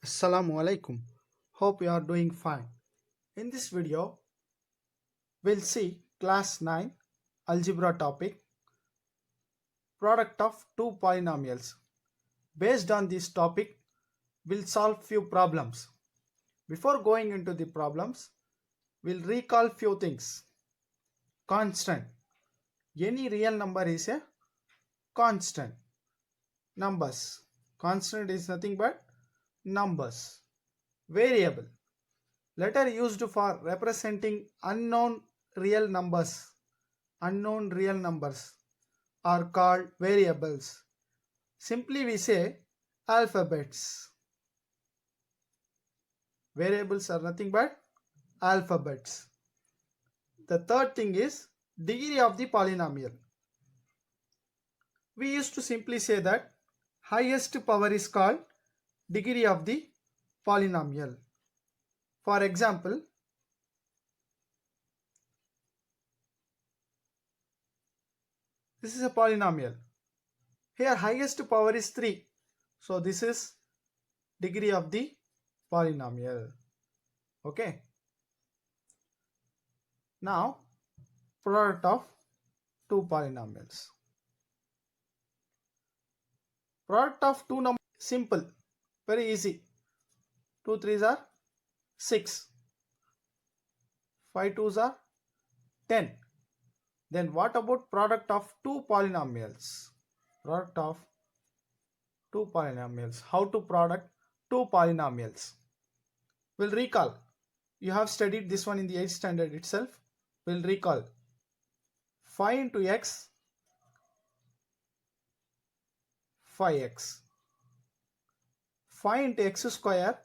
Assalamu alaikum. Hope you are doing fine. In this video, we'll see class 9 algebra topic product of two polynomials. Based on this topic, we'll solve few problems. Before going into the problems, we'll recall few things. Constant. Any real number is a constant. Numbers. Constant is nothing but numbers. Variable. Letter used for representing unknown real numbers are called variables. Simply we say alphabets. Variables are nothing but alphabets. The third thing is degree of the polynomial. We used to simply say that highest power is called degree of the polynomial. For example, this is a polynomial. Here highest power is 3. So this is degree of the polynomial. Okay. Now product of two polynomials. Product of two numbers simple, very easy. 2 3s are 6, 5 2s are 10. Then what about product of two polynomials? Product of two polynomials. How to product two polynomials? We'll recall. You have studied this one in the 8th standard itself. We'll recall. 5 into x, 5x. 5 into x square,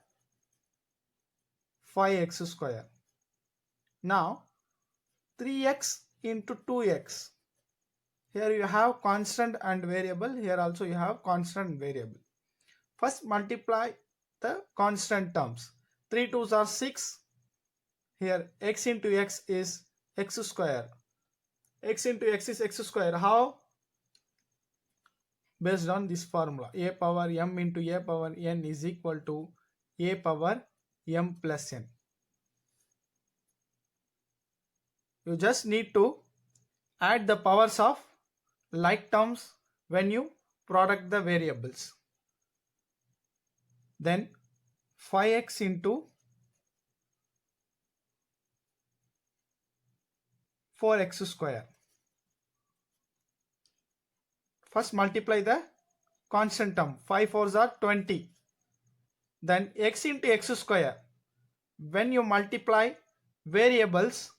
5x square. Now 3x into 2x. Here you have constant and variable. Here also you have constant and variable. First multiply the constant terms. 3 2s are 6. Here x into x is x square. X into x is x square. How? Based on this formula. A power m into a power n is equal to a power m plus n. You just need to add the powers of like terms when you product the variables. Then 5x into 4x square. First multiply the constant term. 5 4s are 20. Then x into x square. When you multiply variables,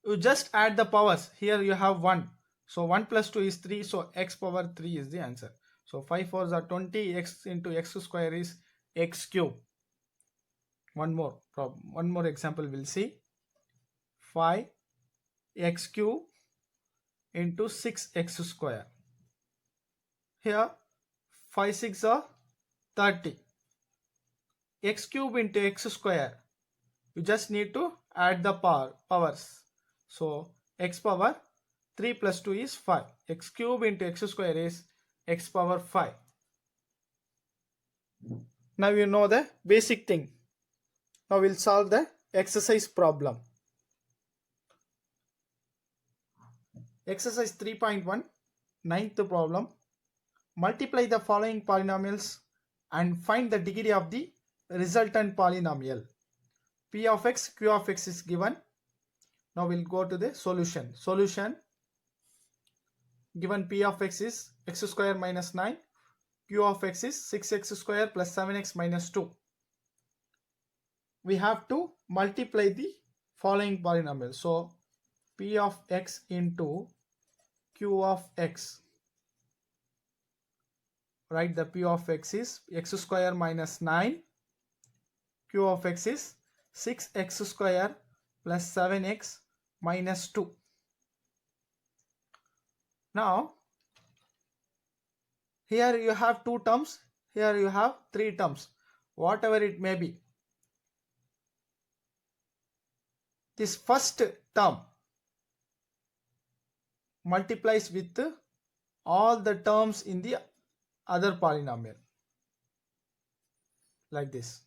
you just add the powers. Here you have 1. So 1 plus 2 is 3. So x power 3 is the answer. So 5 4s are 20. X into x square is x cube. One more example we'll see. 5 x cube into 6x square. Here 5 6 are 30. X cube into x square. You just need to add the powers. So x power 3 plus 2 is 5. X cube into x square is x power 5. Now you know the basic thing. Now we'll solve the exercise problem. Exercise 3.1, ninth problem. Multiply the following polynomials and find the degree of the resultant polynomial. P of x, Q of x is given. Now we'll go to the solution. Solution. Given P of x is x square minus 9. Q of x is 6x square plus 7x minus 2. We have to multiply the following polynomial. So P of x into Q of x. Right, the P of x is x square minus 9. Q of x is 6x square plus 7x minus 2. Now here you have two terms, here you have three terms, whatever it may be. This first term multiplies with all the terms in the other polynomial. like this.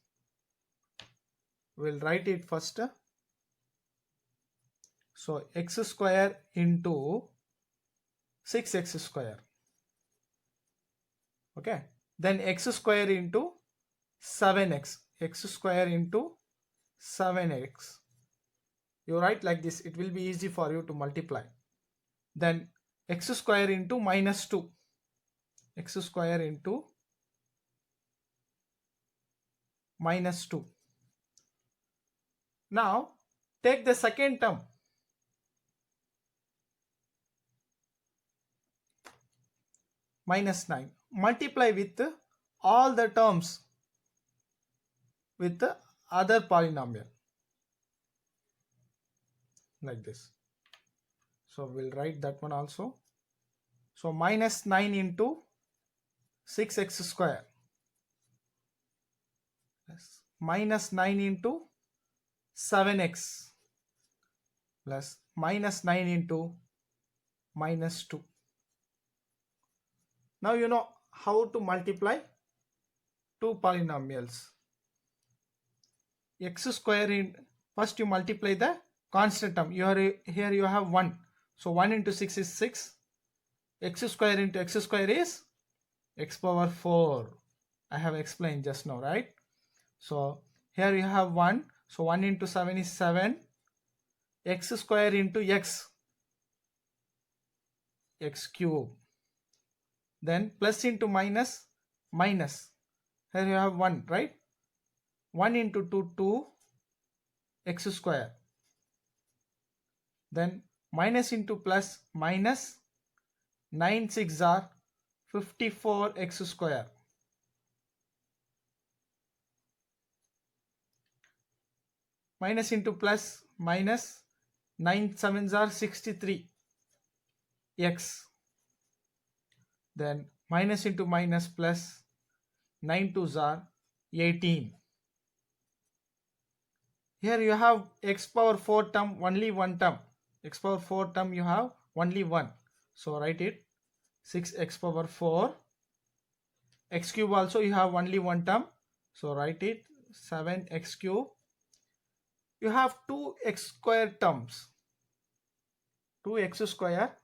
We'll write it first. So x square into 6x square. Okay. Then x square into 7x. X square into 7x. You write like this. It will be easy for you to multiply. Then x square into minus 2. X square into minus 2. Now take the second term. Minus 9. Multiply with all the terms with the other polynomial. Like this. So we'll write that one also. So minus 9 into 6x square. Plus minus 9 into 7x. Plus minus 9 into minus 2. Now you know how to multiply two polynomials. X square in, first you multiply the constant term. Here you have 1. So 1 into 6 is 6. X square into x square is x power 4. I have explained just now, right? So here you have 1. So 1 into 7 is 7. X square into x cube. Then plus into minus, minus. Here you have 1, right? 1 into 2, 2 x square. Then minus into plus, minus 9 6 are 54 x square. Minus into plus, minus 9 7s are 63 x. Then minus into minus plus 9 2s are 18. Here you have x power 4 term, only one term. X power 4 term you have only one. So write it 6x power 4. X cube also you have only one term. So write it 7x cube. You have two x square terms. 2x square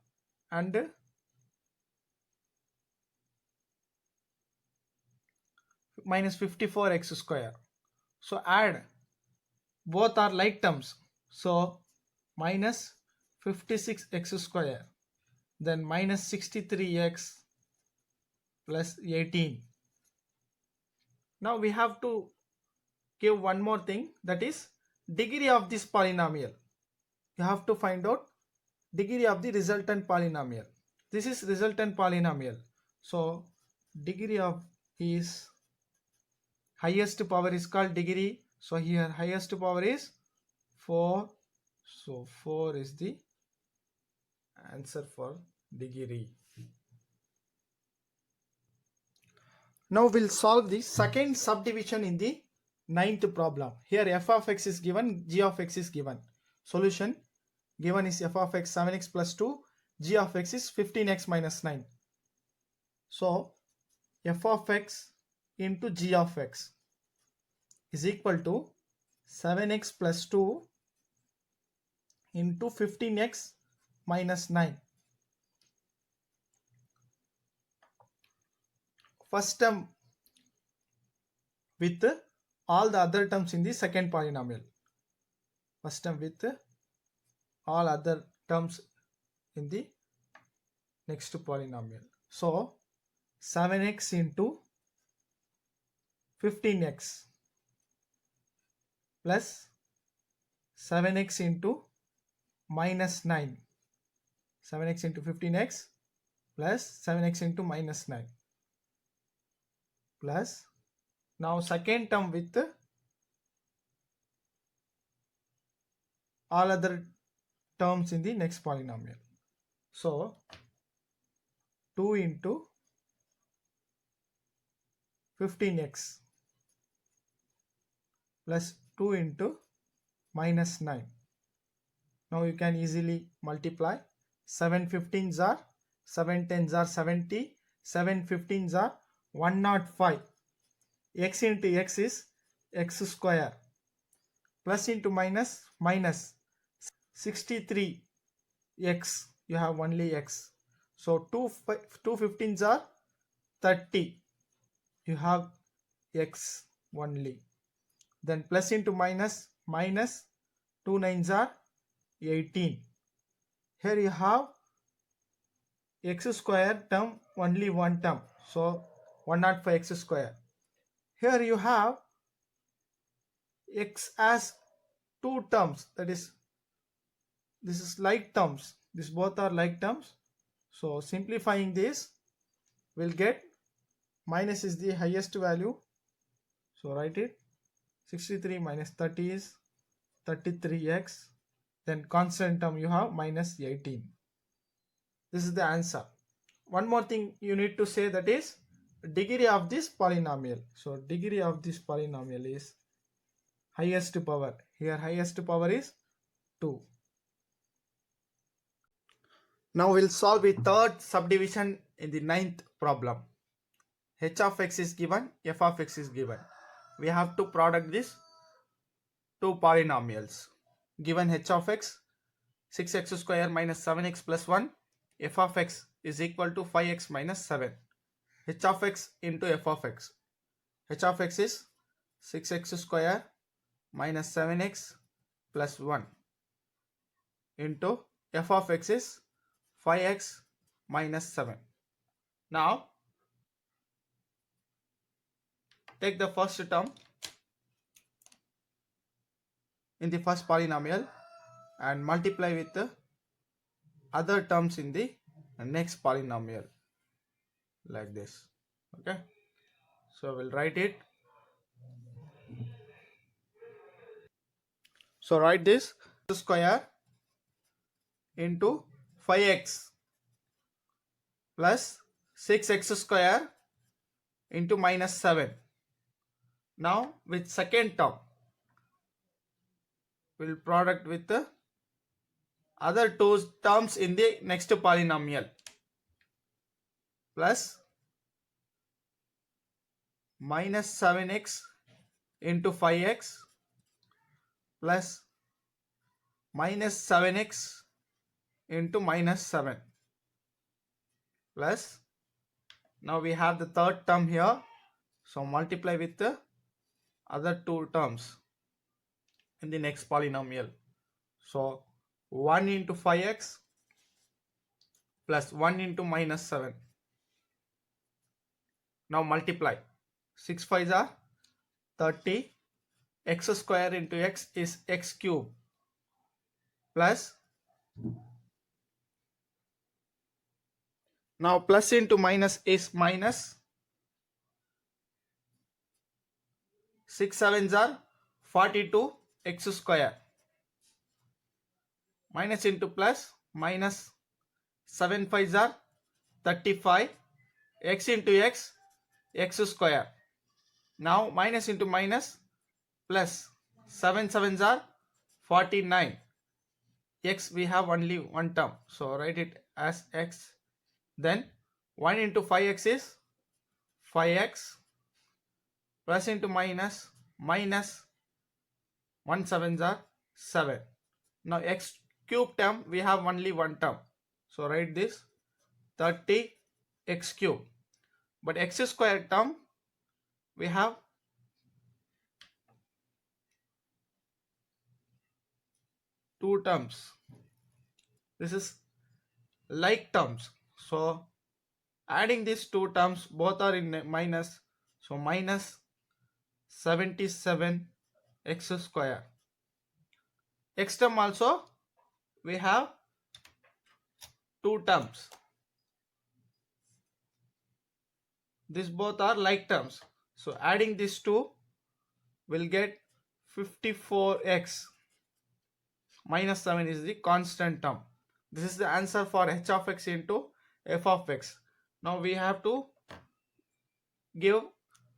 and minus 54x square. So add, both are like terms. So minus 56x square. Then minus 63x plus 18. Now we have to give one more thing, that is degree of this polynomial. You have to find out degree of the resultant polynomial. This is resultant polynomial. So degree of is highest power is called degree. So here highest power is 4. So 4 is the answer for degree. Now we'll solve the second subdivision in the ninth problem. Here f of x is given, g of x is given. Solution given is f of x 7x plus 2, g of x is 15x minus 9. So f of x into g of x is equal to 7x plus 2 into 15x minus 9. First term with all the other terms in the second polynomial. First term with all other terms in the next polynomial. So 7x into 15x plus 7x into minus 9. 7x into 15x plus 7x into minus 9. Plus now second term with all other terms in the next polynomial. So 2 into 15x plus 2 into minus 9. Now you can easily multiply. 7 15s are 7 10s are 70. 7 15s are 105. x into x is x square, plus into minus minus 63 x, you have only x, so 2 15s are 30, you have x only. Then plus into minus minus 2 9s are 18. Here you have x square term, only one term, so 105 x square. Here you have x as two terms, that is, this is like terms, these both are like terms, so simplifying this we'll get minus is the highest value, so write it, 63 minus 30 is 33x, then constant term you have minus 18. This is the answer. One more thing you need to say, that is degree of this polynomial. So degree of this polynomial is highest power. Here highest power is 2. Now we'll solve a third subdivision in the ninth problem. H of x is given, f of x is given. We have to product these two polynomials. Given h of x 6x square minus 7x plus 1, f of x is equal to 5x minus 7. H of x into f of x. H of x is 6x square minus 7x plus 1 into f of x is 5x minus 7. Now take the first term in the first polynomial and multiply with the other terms in the next polynomial, like this. Okay, so we'll write it. So write this square into 5x plus 6x square into minus 7. Now with second term we'll product with the other two terms in the next polynomial, plus minus 7x into 5x plus minus 7x into minus 7, plus now we have the third term here, so multiply with the other two terms in the next polynomial. So 1 into 5x plus 1 into minus 7. Now multiply. 6 5s are 30. X square into x is x cube plus, now plus into minus is minus. 6 7s are 42 x square, minus into plus minus, 7 5s are 35, x into x square. Now minus into minus plus, 7 7s are 49, x we have only one term, so write it as x. Then 1 into 5x is 5x plus into minus minus, 1 7s are 7. Now x cube term we have only one term, so write this 30 x cube, but x square term we have two terms. This is like terms, so adding these two terms both are in minus, so minus 77 x square. X term also we have two terms, these both are like terms, so adding these two will get 54x minus 7 is the constant term. This is the answer for h of x into f of x. Now we have to give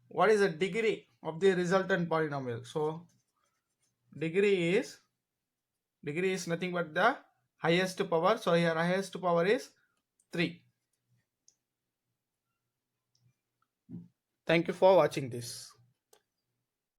what is the degree of the resultant polynomial. So degree is nothing but the highest power, so here highest power is 3. Thank you for watching this.